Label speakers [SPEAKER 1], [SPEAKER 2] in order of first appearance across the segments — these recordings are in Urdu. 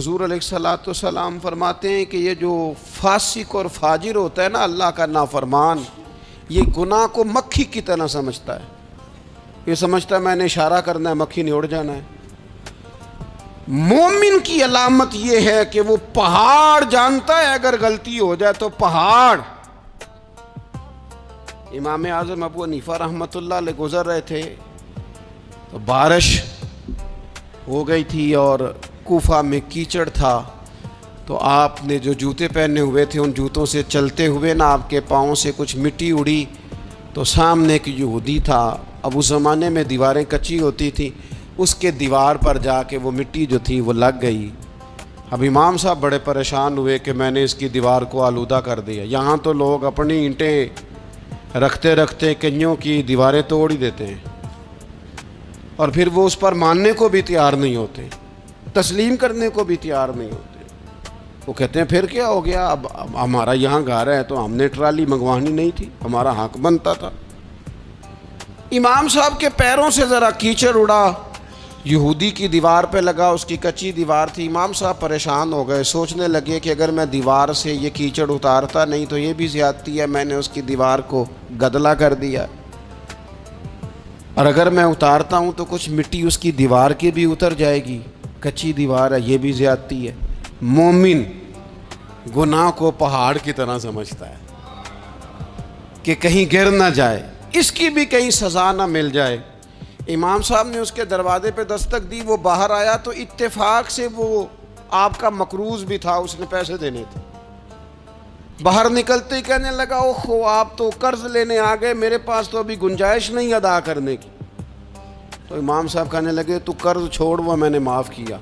[SPEAKER 1] حضور علیہ الصلوۃ والسلام فرماتے ہیں کہ یہ جو فاسق اور فاجر ہوتا ہے نا، اللہ کا نافرمان، یہ گناہ کو مکھی کی طرح سمجھتا ہے. یہ سمجھتا ہے میں نے اشارہ کرنا ہے، مکھی نے اڑ جانا ہے. مومن کی علامت یہ ہے کہ وہ پہاڑ جانتا ہے اگر غلطی ہو جائے تو پہاڑ. امام اعظم ابو حنیفہ رحمۃ اللہ علیہ گزر رہے تھے تو بارش ہو گئی تھی اور کوفہ میں کیچڑ تھا، تو آپ نے جو جوتے پہنے ہوئے تھے ان جوتوں سے چلتے ہوئے نا آپ کے پاؤں سے کچھ مٹی اڑی، تو سامنے ایک یہودی تھا. اب اس زمانے میں دیواریں کچی ہوتی تھیں، اس کے دیوار پر جا کے وہ مٹی جو تھی وہ لگ گئی. اب امام صاحب بڑے پریشان ہوئے کہ میں نے اس کی دیوار کو آلودہ کر دیا. یہاں تو لوگ اپنی اینٹیں رکھتے رکھتے کئیوں کی دیواریں توڑ ہی دیتے ہیں، اور پھر وہ اس پر ماننے کو بھی تیار نہیں ہوتے، تسلیم کرنے کو بھی تیار نہیں ہوتے. وہ کہتے ہیں پھر کیا ہو گیا، اب ہمارا یہاں گھر ہے تو ہم نے ٹرالی منگوانی نہیں تھی، ہمارا حق بنتا تھا. امام صاحب کے پیروں سے ذرا کیچڑ اڑا، یہودی کی دیوار پہ لگا، اس کی کچی دیوار تھی. امام صاحب پریشان ہو گئے، سوچنے لگے کہ اگر میں دیوار سے یہ کیچڑ اتارتا نہیں تو یہ بھی زیادتی ہے، میں نے اس کی دیوار کو گدلا کر دیا، اور اگر میں اتارتا ہوں تو کچھ مٹی اس کی دیوار کی بھی اتر جائے گی، کچی دیوار ہے، یہ بھی زیادتی ہے. مومن گناہ کو پہاڑ کی طرح سمجھتا ہے کہ کہیں گر نہ جائے، اس کی بھی کہیں سزا نہ مل جائے. امام صاحب نے اس کے دروازے پہ دستک دی، وہ باہر آیا تو اتفاق سے وہ آپ کا مقروض بھی تھا، اس نے پیسے دینے تھے. باہر نکلتے ہی کہنے لگا اوہو آپ تو قرض لینے آ گئے، میرے پاس تو ابھی گنجائش نہیں ادا کرنے کی. تو امام صاحب کہنے لگے تو قرض چھوڑ، وہ میں نے معاف کیا،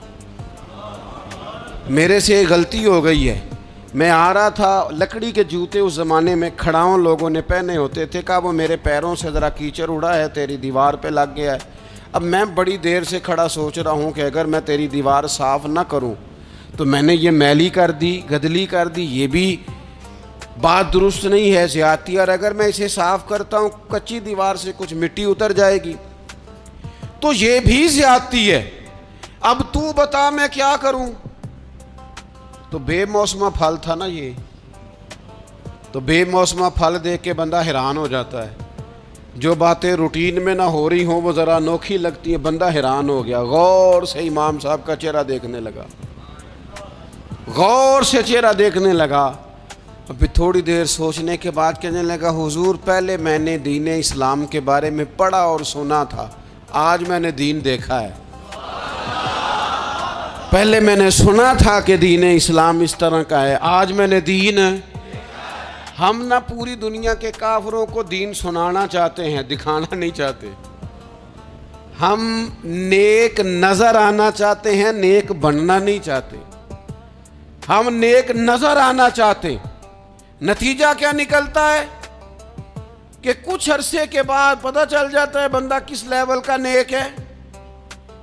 [SPEAKER 1] میرے سے غلطی ہو گئی ہے. میں آ رہا تھا، لکڑی کے جوتے اس زمانے میں کھڑاؤں لوگوں نے پہنے ہوتے تھے، کہا وہ میرے پیروں سے ذرا کیچڑ اڑا ہے، تیری دیوار پہ لگ گیا ہے. اب میں بڑی دیر سے کھڑا سوچ رہا ہوں کہ اگر میں تیری دیوار صاف نہ کروں تو میں نے یہ میلی کر دی، گدلی کر دی، یہ بھی بات درست نہیں ہے، زیادتی. اور اگر میں اسے صاف کرتا ہوں کچی دیوار سے کچھ مٹی اتر جائے گی تو یہ بھی زیادتی ہے. اب تو بتا میں کیا کروں. تو بے موسمہ پھل تھا نا یہ، تو بے موسمہ پھل دیکھ کے بندہ حیران ہو جاتا ہے. جو باتیں روٹین میں نہ ہو رہی ہوں وہ ذرا انوکھی لگتی ہیں، بندہ حیران ہو گیا. غور سے امام صاحب کا چہرہ دیکھنے لگا، غور سے چہرہ دیکھنے لگا. ابھی تھوڑی دیر سوچنے کے بعد کہنے لگا حضور پہلے میں نے دین اسلام کے بارے میں پڑھا اور سنا تھا، آج میں نے دین دیکھا ہے. پہلے میں نے سنا تھا کہ دین اسلام اس طرح کا ہے، آج میں نے دین. ہم نہ پوری دنیا کے کافروں کو دین سنانا چاہتے ہیں، دکھانا نہیں چاہتے. ہم نیک نظر آنا چاہتے ہیں، نیک بننا نہیں چاہتے. ہم نیک نظر آنا چاہتے. نتیجہ کیا نکلتا ہے کہ کچھ عرصے کے بعد پتہ چل جاتا ہے بندہ کس لیول کا نیک ہے،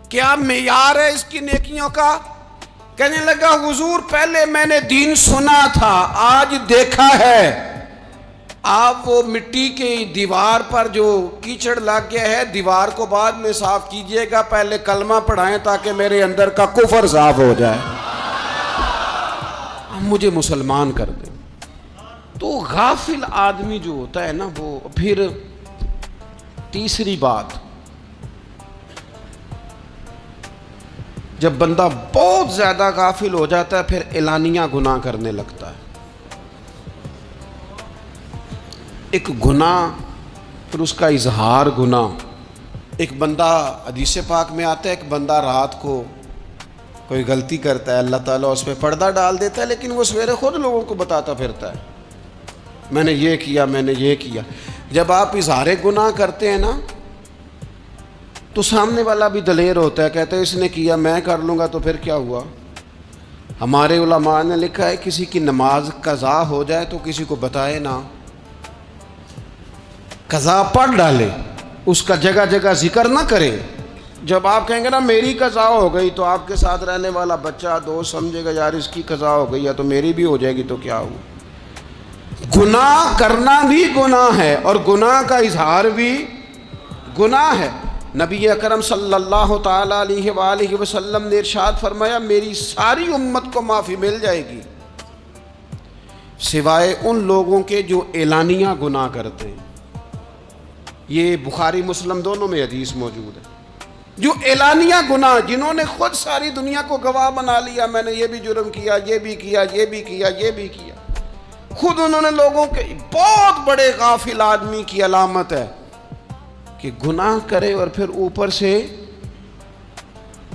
[SPEAKER 1] کیا معیار ہے اس کی نیکیوں کا. کہنے لگا حضور پہلے میں نے دین سنا تھا، آج دیکھا ہے. آپ وہ مٹی کی دیوار پر جو کیچڑ لگ گیا ہے، دیوار کو بعد میں صاف کیجئے گا، پہلے کلمہ پڑھائیں تاکہ میرے اندر کا کفر صاف ہو جائے، مجھے مسلمان کر دیں. تو غافل آدمی جو ہوتا ہے نا وہ پھر تیسری بات، جب بندہ بہت زیادہ غافل ہو جاتا ہے پھر اعلانیہ گناہ کرنے لگتا ہے. ایک گناہ پھر اس کا اظہار گناہ. ایک بندہ حدیث پاک میں آتا ہے، ایک بندہ رات کو کوئی غلطی کرتا ہے، اللہ تعالیٰ اس پہ پردہ ڈال دیتا ہے، لیکن وہ سویرے خود لوگوں کو بتاتا پھرتا ہے میں نے یہ کیا، میں نے یہ کیا. جب آپ اظہار گناہ کرتے ہیں نا تو سامنے والا بھی دلیر ہوتا ہے، کہتا ہے اس نے کیا میں کر لوں گا تو پھر کیا ہوا. ہمارے علماء نے لکھا ہے کسی کی نماز قضا ہو جائے تو کسی کو بتائے نہ، قضا پڑھ ڈالے، اس کا جگہ جگہ ذکر نہ کرے. جب آپ کہیں گے نا میری قضا ہو گئی تو آپ کے ساتھ رہنے والا بچہ دوست سمجھے گا یار اس کی قضا ہو گئی ہے تو میری بھی ہو جائے گی تو کیا ہوا. گناہ کرنا بھی گناہ ہے اور گناہ کا اظہار بھی گناہ ہے. نبی اکرم صلی اللہ تعالیٰ علیہ وآلہ وسلم نے ارشاد فرمایا میری ساری امت کو معافی مل جائے گی سوائے ان لوگوں کے جو اعلانیہ گناہ کرتے ہیں۔ یہ بخاری مسلم دونوں میں حدیث موجود ہے۔ جو اعلانیہ گناہ، جنہوں نے خود ساری دنیا کو گواہ بنا لیا، میں نے یہ بھی جرم کیا، یہ بھی کیا، یہ بھی کیا، یہ بھی کیا، خود انہوں نے لوگوں کے، بہت بڑے غافل آدمی کی علامت ہے کہ گناہ کرے اور پھر اوپر سے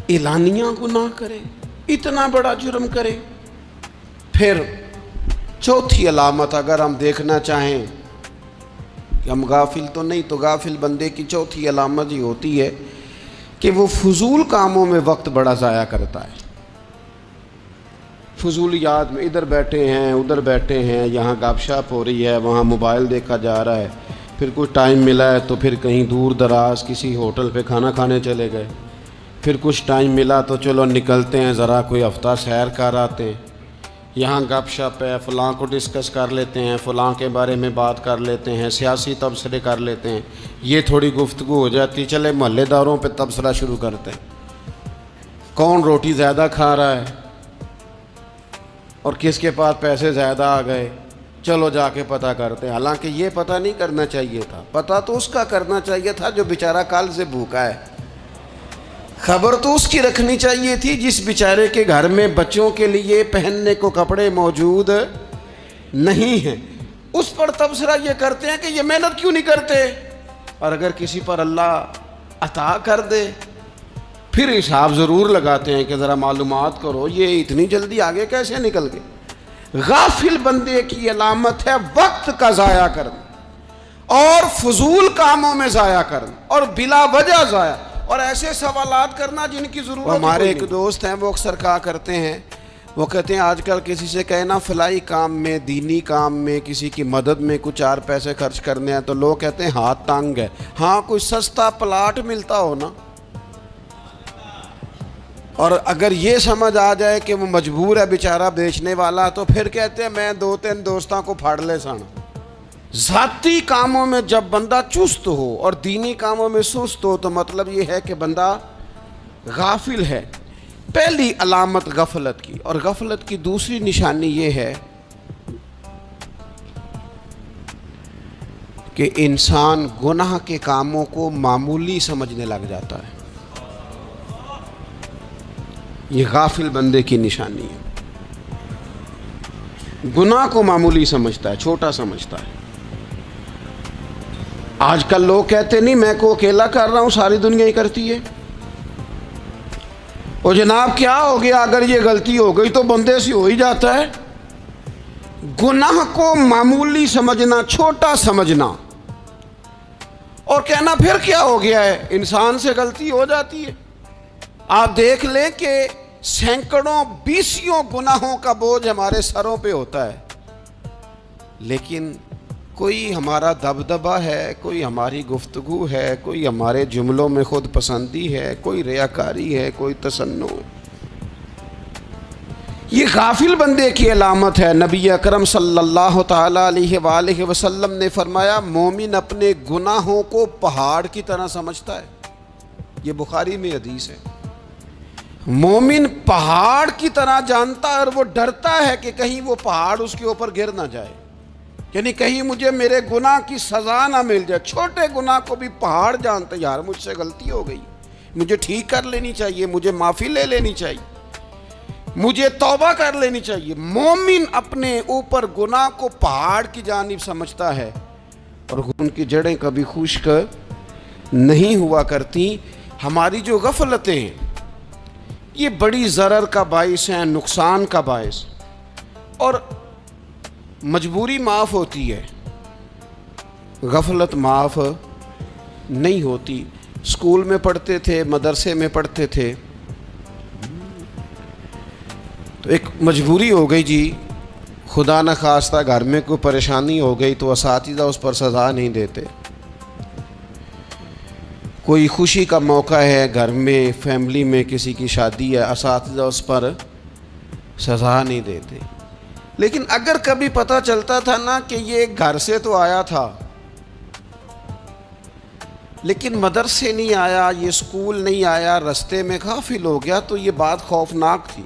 [SPEAKER 1] اعلانیہ گناہ کرے، اتنا بڑا جرم کرے۔ پھر چوتھی علامت اگر ہم دیکھنا چاہیں کہ ہم غافل تو نہیں، تو غافل بندے کی چوتھی علامت یہ ہوتی ہے کہ وہ فضول کاموں میں وقت بڑا ضائع کرتا ہے۔ فضولیات میں ادھر بیٹھے ہیں، ادھر بیٹھے ہیں، یہاں گپ شپ ہو رہی ہے، وہاں موبائل دیکھا جا رہا ہے، پھر کچھ ٹائم ملا ہے تو پھر کہیں دور دراز کسی ہوٹل پہ کھانا کھانے چلے گئے، پھر کچھ ٹائم ملا تو چلو نکلتے ہیں ذرا کوئی ہفتہ سیر کر آتے ہیں، یہاں گپ شپ ہے، فلاں کو ڈسکس کر لیتے ہیں، فلاں کے بارے میں بات کر لیتے ہیں، سیاسی تبصرے کر لیتے ہیں، یہ تھوڑی گفتگو ہو جاتی، چلے محلے داروں پہ تبصرہ شروع کرتے ہیں، کون روٹی زیادہ کھا رہا ہے اور کس کے پاس پیسے زیادہ آ گئے، چلو جا کے پتہ کرتے ہیں۔ حالانکہ یہ پتہ نہیں کرنا چاہیے تھا، پتہ تو اس کا کرنا چاہیے تھا جو بیچارہ کل سے بھوکا ہے، خبر تو اس کی رکھنی چاہیے تھی جس بیچارے کے گھر میں بچوں کے لیے پہننے کو کپڑے موجود نہیں ہیں، اس پر تبصرہ یہ کرتے ہیں کہ یہ محنت کیوں نہیں کرتے، اور اگر کسی پر اللہ عطا کر دے پھر حساب ضرور لگاتے ہیں کہ ذرا معلومات کرو یہ اتنی جلدی آگے کیسے نکل گئے۔ غافل بندے کی علامت ہے وقت کا ضائع کرنا اور فضول کاموں میں ضائع کرنا اور بلا وجہ ضائع اور ایسے سوالات کرنا جن کی ضرورت نہیں۔ ہمارے ایک دوست ہیں وہ اکثر کہا کرتے ہیں، وہ کہتے ہیں آج کل کسی سے کہنا فلائی کام میں، دینی کام میں، کسی کی مدد میں کچھ 4 پیسے خرچ کرنے ہیں تو لوگ کہتے ہیں ہاتھ تانگ ہے۔ ہاں کوئی سستا پلاٹ ملتا ہو نا، اور اگر یہ سمجھ آ جائے کہ وہ مجبور ہے بیچارہ بیچنے والا، تو پھر کہتے ہیں میں 2-3 دوستوں کو پھاڑ لے سن۔ ذاتی کاموں میں جب بندہ چست ہو اور دینی کاموں میں سست ہو تو مطلب یہ ہے کہ بندہ غافل ہے۔ پہلی علامت غفلت کی، اور غفلت کی دوسری نشانی یہ ہے کہ انسان گناہ کے کاموں کو معمولی سمجھنے لگ جاتا ہے۔ یہ غافل بندے کی نشانی ہے، گناہ کو معمولی سمجھتا ہے، چھوٹا سمجھتا ہے۔ آج کل لوگ کہتے نہیں میں کو اکیلا کر رہا ہوں، ساری دنیا ہی کرتی ہے۔ اور جناب کیا ہو گیا، اگر یہ غلطی ہو گئی تو بندے سے ہو ہی جاتا ہے۔ گناہ کو معمولی سمجھنا، چھوٹا سمجھنا اور کہنا پھر کیا ہو گیا ہے، انسان سے غلطی ہو جاتی ہے۔ آپ دیکھ لیں کہ سینکڑوں بیسیوں گناہوں کا بوجھ ہمارے سروں پہ ہوتا ہے، لیکن کوئی ہمارا دبدبہ ہے، کوئی ہماری گفتگو ہے، کوئی ہمارے جملوں میں خود پسندی ہے، کوئی ریاکاری ہے، کوئی تصنع ہے۔ یہ غافل بندے کی علامت ہے۔ نبی اکرم صلی اللہ تعالیٰ علیہ وآلہ وسلم نے فرمایا مومن اپنے گناہوں کو پہاڑ کی طرح سمجھتا ہے۔ یہ بخاری میں حدیث ہے۔ مومن پہاڑ کی طرح جانتا ہے اور وہ ڈرتا ہے کہ کہیں وہ پہاڑ اس کے اوپر گر نہ جائے، یعنی کہیں مجھے میرے گناہ کی سزا نہ مل جائے۔ چھوٹے گناہ کو بھی پہاڑ جانتے، یار مجھ سے غلطی ہو گئی، مجھے ٹھیک کر لینی چاہیے، مجھے معافی لے لینی چاہیے، مجھے توبہ کر لینی چاہیے۔ مومن اپنے اوپر گناہ کو پہاڑ کی جانب سمجھتا ہے اور ان کی جڑیں کبھی خشک نہیں ہوا کرتی۔ ہماری جو غفلتیں ہیں یہ بڑی ضرر کا باعث ہیں، نقصان کا باعث، اور مجبوری معاف ہوتی ہے، غفلت معاف نہیں ہوتی۔ اسکول میں پڑھتے تھے، مدرسے میں پڑھتے تھے، تو ایک مجبوری ہو گئی جی، خدا نخواستہ گھر میں کوئی پریشانی ہو گئی تو اساتذہ اس پر سزا نہیں دیتے۔ کوئی خوشی کا موقع ہے گھر میں، فیملی میں کسی کی شادی ہے، اساتذہ اس پر سزا نہیں دیتے۔ لیکن اگر کبھی پتہ چلتا تھا نا کہ یہ گھر سے تو آیا تھا لیکن مدرسے نہیں آیا، یہ اسکول نہیں آیا، رستے میں غافل ہو گیا، تو یہ بات خوفناک تھی۔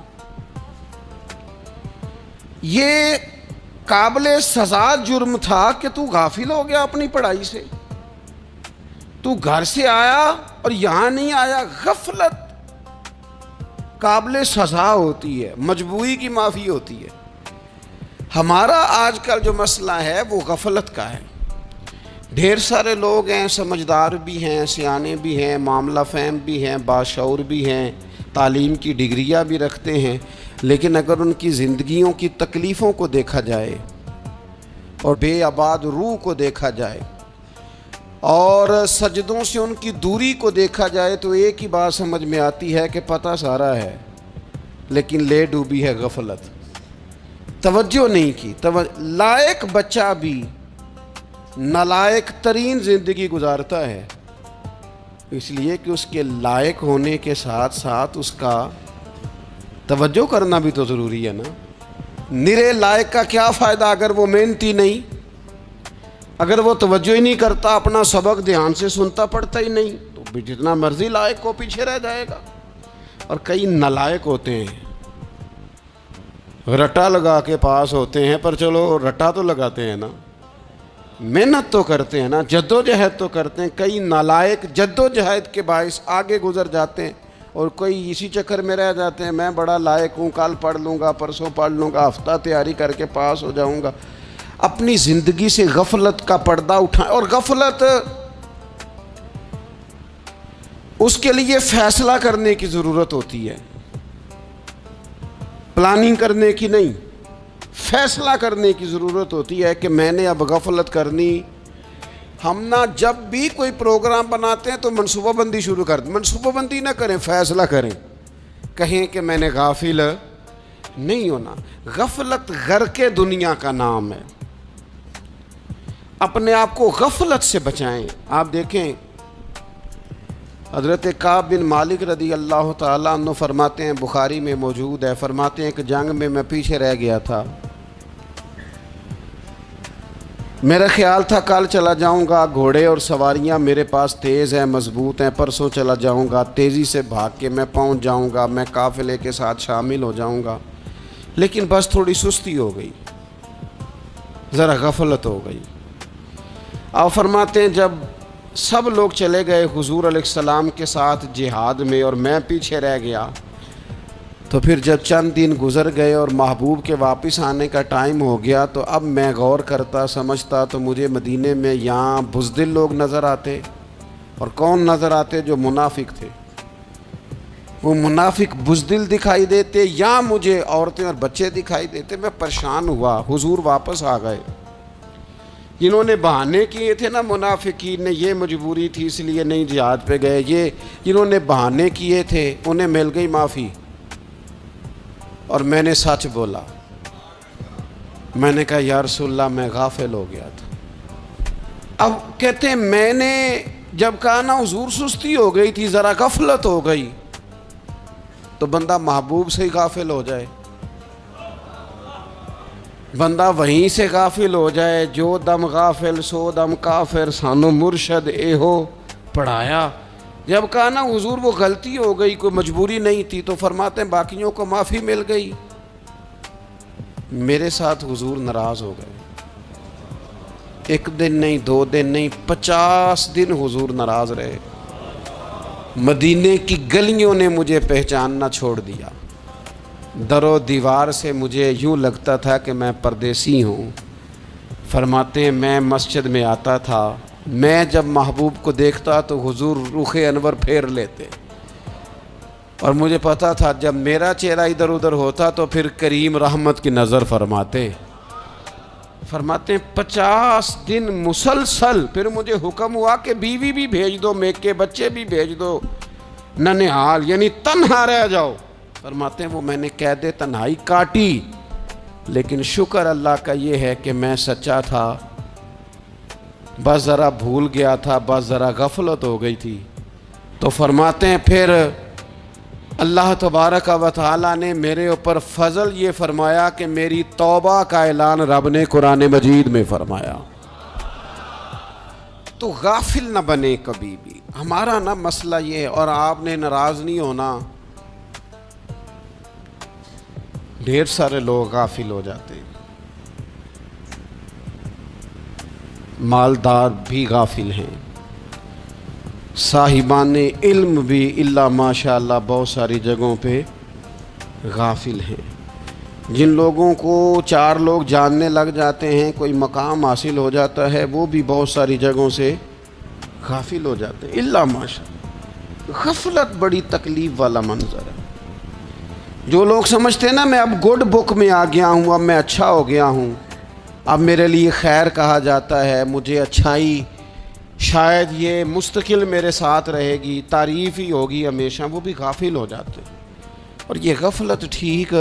[SPEAKER 1] یہ قابل سزا جرم تھا کہ تو غافل ہو گیا اپنی پڑھائی سے، تو گھر سے آیا اور یہاں نہیں آیا۔ غفلت قابل سزا ہوتی ہے، مجبوری کی معافی ہوتی ہے۔ ہمارا آج کل جو مسئلہ ہے وہ غفلت کا ہے۔ ڈھیر سارے لوگ ہیں، سمجھدار بھی ہیں، سیانے بھی ہیں، معاملہ فہم بھی ہیں، باشعور بھی ہیں، تعلیم کی ڈگریاں بھی رکھتے ہیں، لیکن اگر ان کی زندگیوں کی تکلیفوں کو دیکھا جائے اور بے آباد روح کو دیکھا جائے اور سجدوں سے ان کی دوری کو دیکھا جائے، تو ایک ہی بات سمجھ میں آتی ہے کہ پتہ سارا ہے لیکن لے ڈوبی ہے غفلت، توجہ نہیں کی۔ لائق بچہ بھی نالائق ترین زندگی گزارتا ہے، اس لیے کہ اس کے لائق ہونے کے ساتھ ساتھ اس کا توجہ کرنا بھی تو ضروری ہے نا۔ نرے لائق کا کیا فائدہ اگر وہ محنتی نہیں، اگر وہ توجہ ہی نہیں کرتا، اپنا سبق دھیان سے سنتا پڑھتا ہی نہیں، تو جتنا مرضی لائق کو پیچھے رہ جائے گا۔ اور کئی نالائق ہوتے ہیں، رٹا لگا کے پاس ہوتے ہیں، پر چلو رٹا تو لگاتے ہیں نا، محنت تو کرتے ہیں نا، جد و جہد تو کرتے ہیں۔ کئی نالائق جد و جہد کے باعث آگے گزر جاتے ہیں، اور کوئی اسی چکر میں رہ جاتے ہیں، میں بڑا لائق ہوں، کل پڑھ لوں گا، پرسوں پڑھ لوں گا، ہفتہ تیاری کر کے پاس ہو جاؤں گا۔ اپنی زندگی سے غفلت کا پردہ اٹھائیں، اور غفلت اس کے لیے فیصلہ کرنے کی ضرورت ہوتی ہے، پلاننگ کرنے کی نہیں، فیصلہ کرنے کی ضرورت ہوتی ہے کہ میں نے اب غفلت کرنی۔ ہم نہ جب بھی کوئی پروگرام بناتے ہیں تو منصوبہ بندی شروع کر دیں، منصوبہ بندی نہ کریں، فیصلہ کریں، کہیں کہ میں نے غافل نہیں ہونا۔ غفلت غرق دنیا کا نام ہے، اپنے آپ کو غفلت سے بچائیں۔ آپ دیکھیں حضرت کعب بن مالک رضی اللہ تعالیٰ عنہ فرماتے ہیں، بخاری میں موجود ہے، فرماتے ہیں کہ جنگ میں میں پیچھے رہ گیا تھا، میرا خیال تھا کل چلا جاؤں گا، گھوڑے اور سواریاں میرے پاس تیز ہیں، مضبوط ہیں، پرسوں چلا جاؤں گا، تیزی سے بھاگ کے میں پہنچ جاؤں گا، میں قافلے کے ساتھ شامل ہو جاؤں گا، لیکن بس تھوڑی سستی ہو گئی، ذرا غفلت ہو گئی۔ آپ فرماتے ہیں جب سب لوگ چلے گئے حضور علیہ السلام کے ساتھ جہاد میں اور میں پیچھے رہ گیا، تو پھر جب چند دن گزر گئے اور محبوب کے واپس آنے کا ٹائم ہو گیا، تو اب میں غور کرتا سمجھتا تو مجھے مدینے میں یہاں بزدل لوگ نظر آتے، اور کون نظر آتے؟ جو منافق تھے، وہ منافق بزدل دکھائی دیتے، یا مجھے عورتیں اور بچے دکھائی دیتے۔ میں پریشان ہوا، حضور واپس آ گئے۔ جنہوں نے بہانے کیے تھے نا منافقین نے، یہ مجبوری تھی اس لیے نہیں جہاد پہ گئے، یہ جنہوں نے بہانے کیے تھے انہیں مل گئی معافی، اور میں نے سچ بولا، میں نے کہا یا رسول اللہ میں غافل ہو گیا تھا۔ اب کہتے ہیں میں نے جب کہا نا حضور سستی ہو گئی تھی، ذرا غفلت ہو گئی، تو بندہ محبوب سے ہی غافل ہو جائے، بندہ وہیں سے غافل ہو جائے۔ جو دم غافل سو دم کافر، سانو مرشد اے ہو پڑھایا۔ جب کہا نا حضور وہ غلطی ہو گئی، کوئی مجبوری نہیں تھی، تو فرماتے ہیں باقیوں کو معافی مل گئی، میرے ساتھ حضور ناراض ہو گئے۔ ایک دن نہیں، 2 دن نہیں، 50 دن حضور ناراض رہے۔ مدینے کی گلیوں نے مجھے پہچاننا چھوڑ دیا، در و دیوار سے مجھے یوں لگتا تھا کہ میں پردیسی ہوں۔ فرماتے ہیں میں مسجد میں آتا تھا، میں جب محبوب کو دیکھتا تو حضور رخ انور پھیر لیتے، اور مجھے پتا تھا جب میرا چہرہ ادھر ادھر ہوتا تو پھر کریم رحمت کی نظر فرماتے ہیں 50 دن مسلسل۔ پھر مجھے حکم ہوا کہ بیوی بھی بھیج دو، میکے بچے بھی بھیج دو، ننہال یعنی تنہا رہ جاؤ۔ فرماتے ہیں وہ میں نے قید تنہائی کاٹی، لیکن شکر اللہ کا یہ ہے کہ میں سچا تھا، بس ذرا بھول گیا تھا، بس ذرا غفلت ہو گئی تھی۔ تو فرماتے ہیں پھر اللہ تبارک و تعالیٰ نے میرے اوپر فضل یہ فرمایا کہ میری توبہ کا اعلان رب نے قرآن مجید میں فرمایا۔ تو غافل نہ بنے کبھی بھی. ہمارا نا مسئلہ یہ ہے, اور آپ نے ناراض نہیں ہونا, ڈھیر سارے لوگ غافل ہو جاتے ہیں, مالدار بھی غافل ہیں, صاحبان علم بھی الا ماشاء اللہ بہت ساری جگہوں پہ غافل ہیں. جن لوگوں کو 4 لوگ جاننے لگ جاتے ہیں, کوئی مقام حاصل ہو جاتا ہے, وہ بھی بہت ساری جگہوں سے غافل ہو جاتے ہیں الا ماشاء اللہ. غفلت بڑی تکلیف والا منظر ہے. جو لوگ سمجھتے ہیں نا میں اب گڈ بک میں آ گیا ہوں, اب میں اچھا ہو گیا ہوں, اب میرے لیے خیر کہا جاتا ہے, مجھے اچھائی شاید یہ مستقل میرے ساتھ رہے گی, تعریف ہی ہوگی ہمیشہ, وہ بھی غافل ہو جاتے ہیں. اور یہ غفلت ٹھیک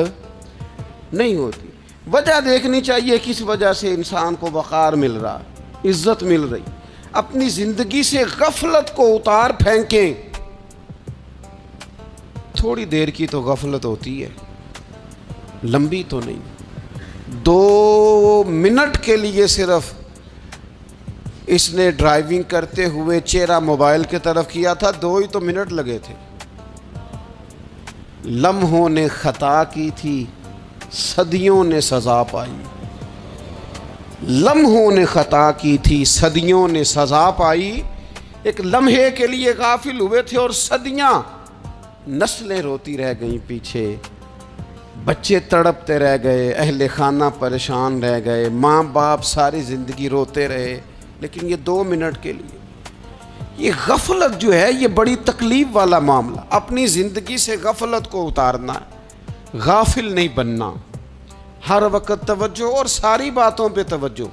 [SPEAKER 1] نہیں ہوتی. وجہ دیکھنی چاہیے کس وجہ سے انسان کو وقار مل رہا, عزت مل رہی. اپنی زندگی سے غفلت کو اتار پھینکیں. تھوڑی دیر کی تو غفلت ہوتی ہے, لمبی تو نہیں. 2 منٹ کے لیے صرف اس نے ڈرائیونگ کرتے ہوئے چہرہ موبائل کی طرف کیا تھا, 2 ہی تو منٹ لگے تھے. لمحوں نے خطا کی تھی, صدیوں نے سزا پائی. لمحوں نے خطا کی تھی, صدیوں نے سزا پائی. ایک لمحے کے لیے غافل ہوئے تھے اور صدیاں, نسلیں روتی رہ گئیں پیچھے, بچے تڑپتے رہ گئے, اہل خانہ پریشان رہ گئے, ماں باپ ساری زندگی روتے رہے. لیکن یہ 2 منٹ کے لیے. یہ غفلت جو ہے یہ بڑی تکلیف والا معاملہ. اپنی زندگی سے غفلت کو اتارنا ہے, غافل نہیں بننا. ہر وقت توجہ اور ساری باتوں پہ توجہ.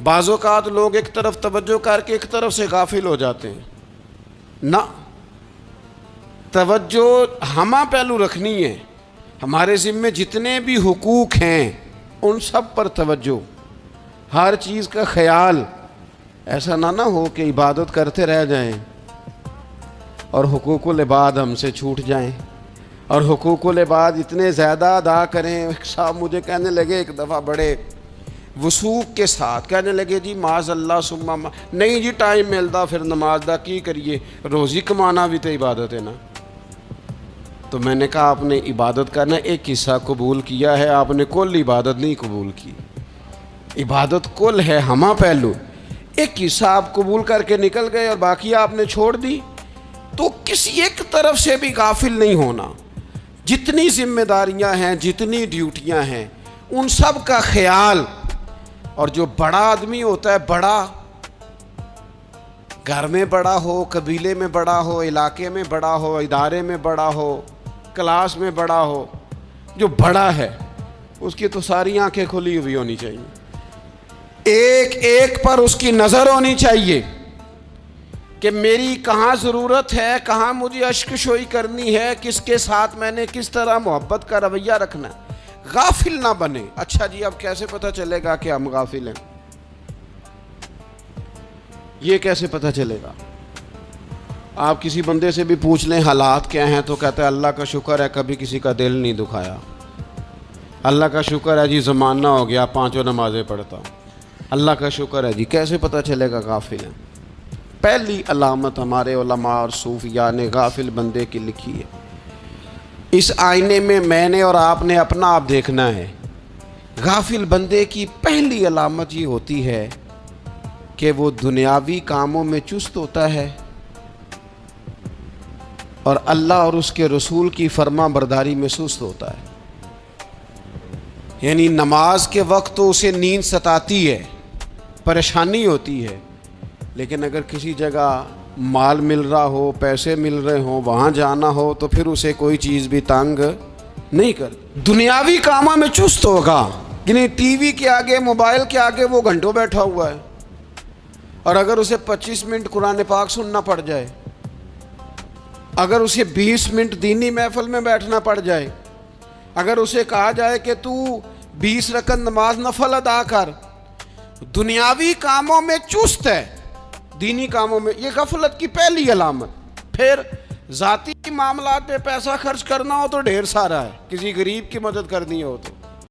[SPEAKER 1] بعض اوقات لوگ ایک طرف توجہ کر کے ایک طرف سے غافل ہو جاتے ہیں. نہ, توجہ ہمہ پہلو رکھنی ہے. ہمارے ذمے جتنے بھی حقوق ہیں ان سب پر توجہ, ہر چیز کا خیال. ایسا نہ ہو کہ عبادت کرتے رہ جائیں اور حقوق العباد ہم سے چھوٹ جائیں, اور حقوق العباد اتنے زیادہ ادا کریں. صاحب مجھے کہنے لگے ایک دفعہ بڑے وثوق کے ساتھ, کہنے لگے جی معاذ اللہ ثم نہیں جی ٹائم ملتا پھر نماز دا کی کریے, روزی کمانا بھی تو عبادت ہے نا. تو میں نے کہا آپ نے عبادت کرنا ایک حصہ قبول کیا ہے, آپ نے کل عبادت نہیں قبول کی. عبادت کل ہے, ہمہ پہلو. ایک حصہ آپ قبول کر کے نکل گئے اور باقی آپ نے چھوڑ دی. تو کسی ایک طرف سے بھی غافل نہیں ہونا. جتنی ذمہ داریاں ہیں, جتنی ڈیوٹیاں ہیں, ان سب کا خیال. اور جو بڑا آدمی ہوتا ہے, بڑا گھر میں بڑا ہو, قبیلے میں بڑا ہو, علاقے میں بڑا ہو, ادارے میں بڑا ہو, کلاس میں بڑا ہو, جو بڑا ہے اس کی تو ساری آنکھیں کھلی ہوئی ہونی چاہیے. ایک ایک پر اس کی نظر ہونی چاہیے کہ میری کہاں ضرورت ہے, کہاں مجھے اشک شوئی کرنی ہے, کس کے ساتھ میں نے کس طرح محبت کا رویہ رکھنا ہے. غافل نہ بنے. اچھا جی اب کیسے پتہ چلے گا کہ ہم غافل ہیں؟ یہ کیسے پتہ چلے گا؟ آپ کسی بندے سے بھی پوچھ لیں حالات کیا ہیں تو کہتا ہے اللہ کا شکر ہے کبھی کسی کا دل نہیں دکھایا, اللہ کا شکر ہے جی زمانہ ہو گیا 5 نمازیں پڑھتا, اللہ کا شکر ہے جی. کیسے پتہ چلے گا غافل ہیں؟ پہلی علامت ہمارے علماء اور صوفیاء نے غافل بندے کی لکھی ہے. اس آئینے میں نے اور آپ نے اپنا آپ دیکھنا ہے. غافل بندے کی پہلی علامت یہ ہوتی ہے کہ وہ دنیاوی کاموں میں چست ہوتا ہے اور اللہ اور اس کے رسول کی فرما برداری میں سست ہوتا ہے. یعنی نماز کے وقت تو اسے نیند ستاتی ہے, پریشانی ہوتی ہے, لیکن اگر کسی جگہ مال مل رہا ہو, پیسے مل رہے ہوں, وہاں جانا ہو تو پھر اسے کوئی چیز بھی تنگ نہیں کر. دنیاوی کاموں میں چست ہوگا, یعنی ٹی وی کے آگے, موبائل کے آگے وہ گھنٹوں بیٹھا ہوا ہے, اور اگر اسے 25 منٹ قرآن پاک سننا پڑ جائے, اگر اسے 20 منٹ دینی محفل میں بیٹھنا پڑ جائے, اگر اسے کہا جائے کہ تو 20 رکعت نماز نفل ادا کر, دنیاوی کاموں میں چست ہے, دینی کاموں میں, یہ غفلت کی پہلی علامت. پھر ذاتی معاملات پہ پیسہ خرچ کرنا ہو تو ڈھیر سارا ہے, کسی غریب کی مدد کرنی ہو تو